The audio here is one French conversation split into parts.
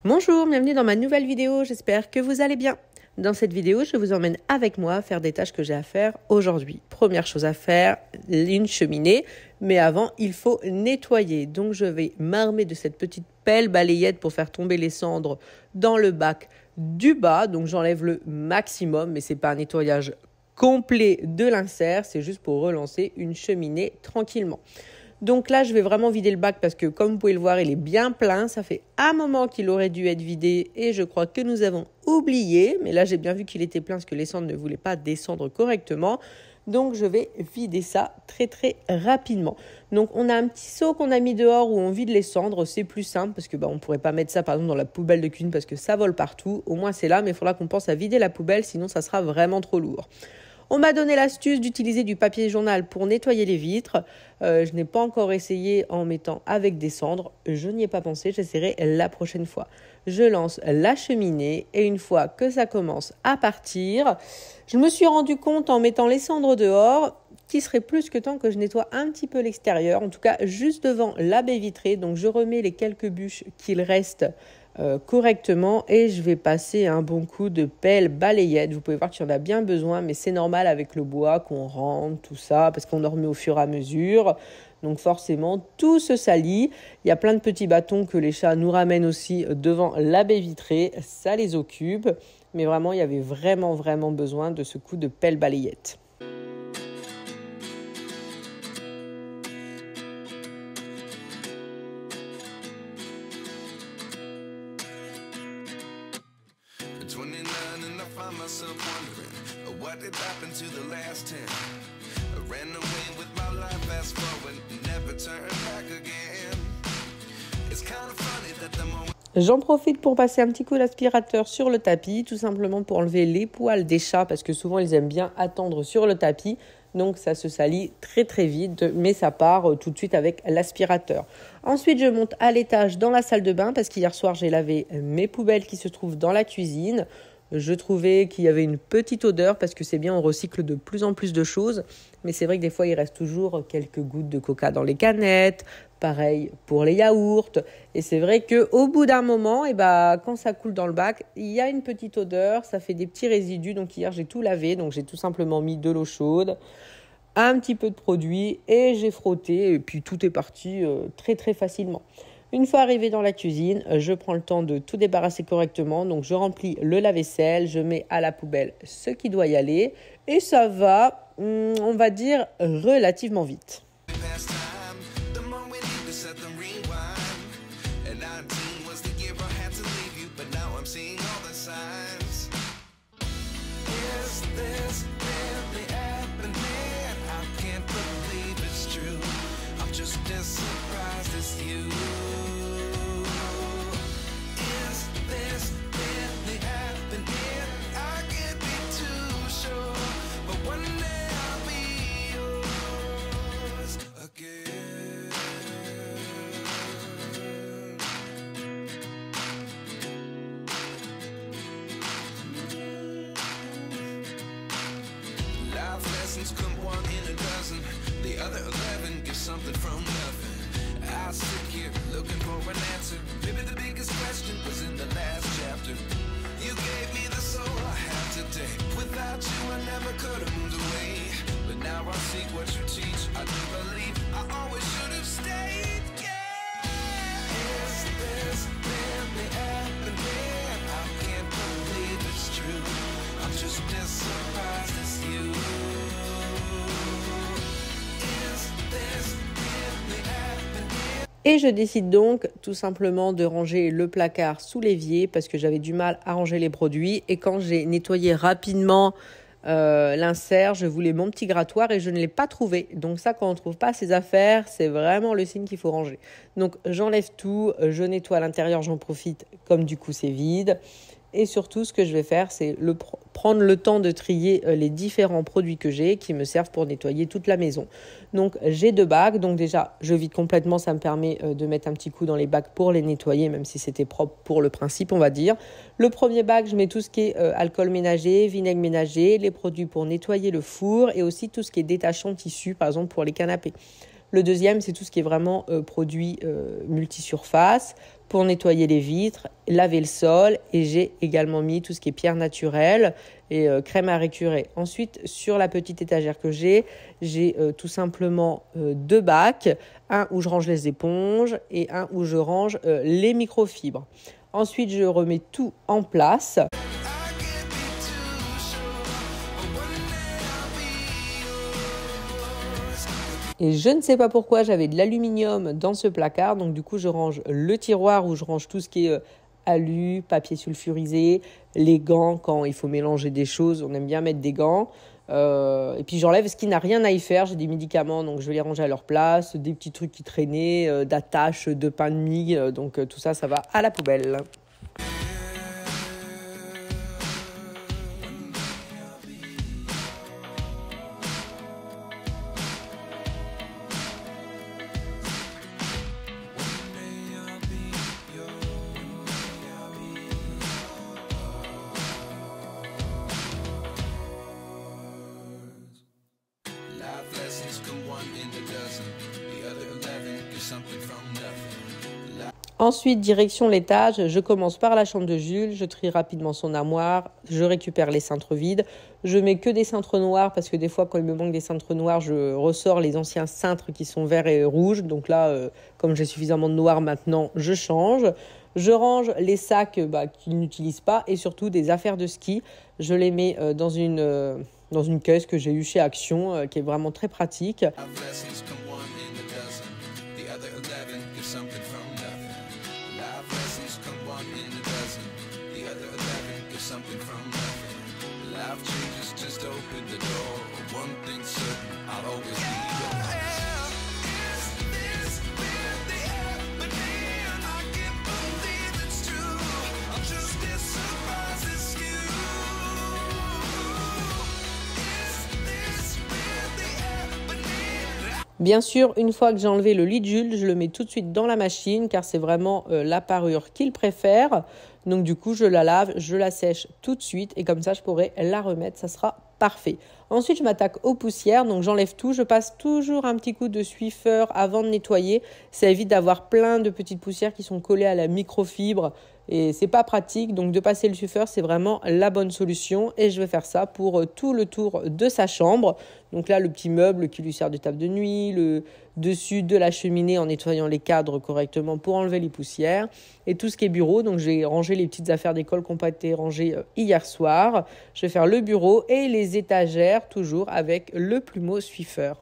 Bonjour, bienvenue dans ma nouvelle vidéo, j'espère que vous allez bien. Dans cette vidéo, je vous emmène avec moi faire des tâches que j'ai à faire aujourd'hui. Première chose à faire, une cheminée, mais avant, il faut nettoyer. Donc, je vais m'armer de cette petite pelle balayette pour faire tomber les cendres dans le bac du bas. Donc, j'enlève le maximum, mais ce n'est pas un nettoyage complet de l'insert, c'est juste pour relancer une cheminée tranquillement. Donc là, je vais vraiment vider le bac parce que comme vous pouvez le voir, il est bien plein. Ça fait un moment qu'il aurait dû être vidé et je crois que nous avons oublié. Mais là, j'ai bien vu qu'il était plein parce que les cendres ne voulaient pas descendre correctement. Donc, je vais vider ça très rapidement. Donc, on a un petit seau qu'on a mis dehors où on vide les cendres. C'est plus simple parce que on ne pourrait pas mettre ça par exemple dans la poubelle de cuisine parce que ça vole partout. Au moins, c'est là, mais il faudra qu'on pense à vider la poubelle, sinon ça sera vraiment trop lourd. On m'a donné l'astuce d'utiliser du papier journal pour nettoyer les vitres. Je n'ai pas encore essayé en mettant avec des cendres. Je n'y ai pas pensé, j'essaierai la prochaine fois. Je lance la cheminée et une fois que ça commence à partir, je me suis rendu compte en mettant les cendres dehors qu'il serait plus que temps que je nettoie un petit peu l'extérieur, en tout cas juste devant la baie vitrée. Donc je remets les quelques bûches qu'il reste correctement et je vais passer un bon coup de pelle balayette. Vous pouvez voir qu'il y en a bien besoin, mais c'est normal avec le bois qu'on rentre, tout ça, parce qu'on en remet au fur et à mesure. Donc forcément, tout se salit. Il y a plein de petits bâtons que les chats nous ramènent aussi devant la baie vitrée. Ça les occupe. Mais vraiment, il y avait vraiment besoin de ce coup de pelle balayette. Myself wondering what did happen to the last 10. I ran away with my life, fast forward, never turn back again. It's kind of funny that the moment. J'en profite pour passer un petit coup d'aspirateur sur le tapis, tout simplement pour enlever les poils des chats, parce que souvent ils aiment bien attendre sur le tapis, donc ça se salit très vite, mais ça part tout de suite avec l'aspirateur. Ensuite, je monte à l'étage dans la salle de bain, parce qu'hier soir j'ai lavé mes poubelles qui se trouvent dans la cuisine. Je trouvais qu'il y avait une petite odeur parce que c'est bien, on recycle de plus en plus de choses. Mais c'est vrai que des fois, il reste toujours quelques gouttes de coca dans les canettes. Pareil pour les yaourts. Et c'est vrai qu'au bout d'un moment, quand ça coule dans le bac, il y a une petite odeur. Ça fait des petits résidus. Donc hier, j'ai tout lavé. Donc j'ai tout simplement mis de l'eau chaude, un petit peu de produit et j'ai frotté. Et puis tout est parti très facilement. Une fois arrivé dans la cuisine, je prends le temps de tout débarrasser correctement. Donc, je remplis le lave-vaisselle, je mets à la poubelle ce qui doit y aller. Et ça va, on va dire, relativement vite. Come one in a dozen, the other 11 give something from nothing. I sit here looking for an answer. Maybe the biggest question was in the last chapter. You gave me the soul I have today. Without you I never could have moved away. But now I see what you teach. I do believe I always should have stayed. Yeah. Is this really happening? I can't believe it's true. I'm just as surprised as you. Et je décide donc tout simplement de ranger le placard sous l'évier parce que j'avais du mal à ranger les produits. Et quand j'ai nettoyé rapidement l'insert, je voulais mon petit grattoir et je ne l'ai pas trouvé. Donc ça, quand on ne trouve pas ses affaires, c'est vraiment le signe qu'il faut ranger. Donc j'enlève tout, je nettoie l'intérieur, j'en profite comme du coup c'est vide. Et surtout, ce que je vais faire, c'est prendre le temps de trier les différents produits que j'ai qui me servent pour nettoyer toute la maison. Donc, j'ai 2 bacs. Donc déjà, je vide complètement. Ça me permet de mettre un petit coup dans les bacs pour les nettoyer, même si c'était propre pour le principe, on va dire. Le premier bac, je mets tout ce qui est alcool ménager, vinaigre ménager, les produits pour nettoyer le four et aussi tout ce qui est détachant tissu, par exemple pour les canapés. Le deuxième, c'est tout ce qui est vraiment produit multisurface pour nettoyer les vitres, laver le sol et j'ai également mis tout ce qui est pierre naturelle et crème à récurer. Ensuite, sur la petite étagère que j'ai tout simplement 2 bacs, un où je range les éponges et un où je range les microfibres. Ensuite, je remets tout en place. Et je ne sais pas pourquoi j'avais de l'aluminium dans ce placard. Donc du coup, je range le tiroir où je range tout ce qui est alu, papier sulfurisé, les gants quand il faut mélanger des choses. On aime bien mettre des gants. Et puis j'enlève ce qui n'a rien à y faire. J'ai des médicaments, donc je vais les ranger à leur place. Des petits trucs qui traînaient, d'attaches, de pain de mie. Donc tout ça, ça va à la poubelle. Ensuite, direction l'étage, je commence par la chambre de Jules, je trie rapidement son armoire, je récupère les cintres vides. Je mets que des cintres noirs parce que des fois, quand il me manque des cintres noirs, je ressors les anciens cintres qui sont verts et rouges. Donc là, comme j'ai suffisamment de noir maintenant, je change. Je range les sacs qu'ils n'utilisent pas et surtout des affaires de ski. Je les mets dans une caisse que j'ai eue chez Action, qui est vraiment très pratique. Bien sûr, une fois que j'ai enlevé le lit de Jules, je le mets tout de suite dans la machine car c'est vraiment la parure qu'il préfère. Donc du coup, je la lave, je la sèche tout de suite et comme ça, je pourrai la remettre. Ça sera parfait. Ensuite, je m'attaque aux poussières. Donc j'enlève tout. Je passe toujours un petit coup de Swiffer avant de nettoyer. Ça évite d'avoir plein de petites poussières qui sont collées à la microfibre. Et c'est pas pratique, donc de passer le Swiffer, c'est vraiment la bonne solution. Et je vais faire ça pour tout le tour de sa chambre. Donc là, le petit meuble qui lui sert de table de nuit, le dessus de la cheminée en nettoyant les cadres correctement pour enlever les poussières. Et tout ce qui est bureau, donc j'ai rangé les petites affaires d'école qui n'ont pas été rangées hier soir. Je vais faire le bureau et les étagères, toujours avec le plumeau Swiffer.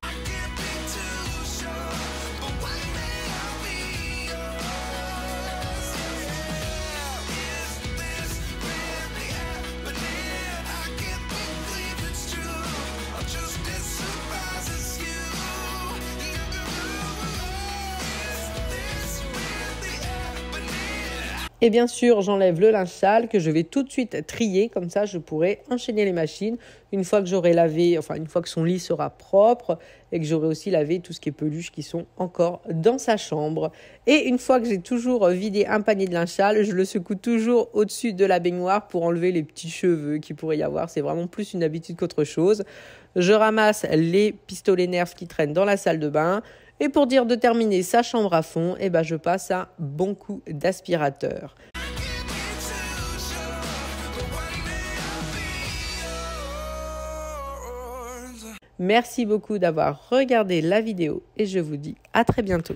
Et bien sûr, j'enlève le linge sale que je vais tout de suite trier. Comme ça, je pourrai enchaîner les machines une fois que j'aurai lavé, une fois que son lit sera propre et que j'aurai aussi lavé tout ce qui est peluche qui sont encore dans sa chambre. Et une fois que j'ai toujours vidé un panier de linge sale, je le secoue toujours au-dessus de la baignoire pour enlever les petits cheveux qu'il pourrait y avoir. C'est vraiment plus une habitude qu'autre chose. Je ramasse les pistolets Nerf qui traînent dans la salle de bain. Et pour dire de terminer sa chambre à fond, je passe un bon coup d'aspirateur. Merci beaucoup d'avoir regardé la vidéo et je vous dis à très bientôt.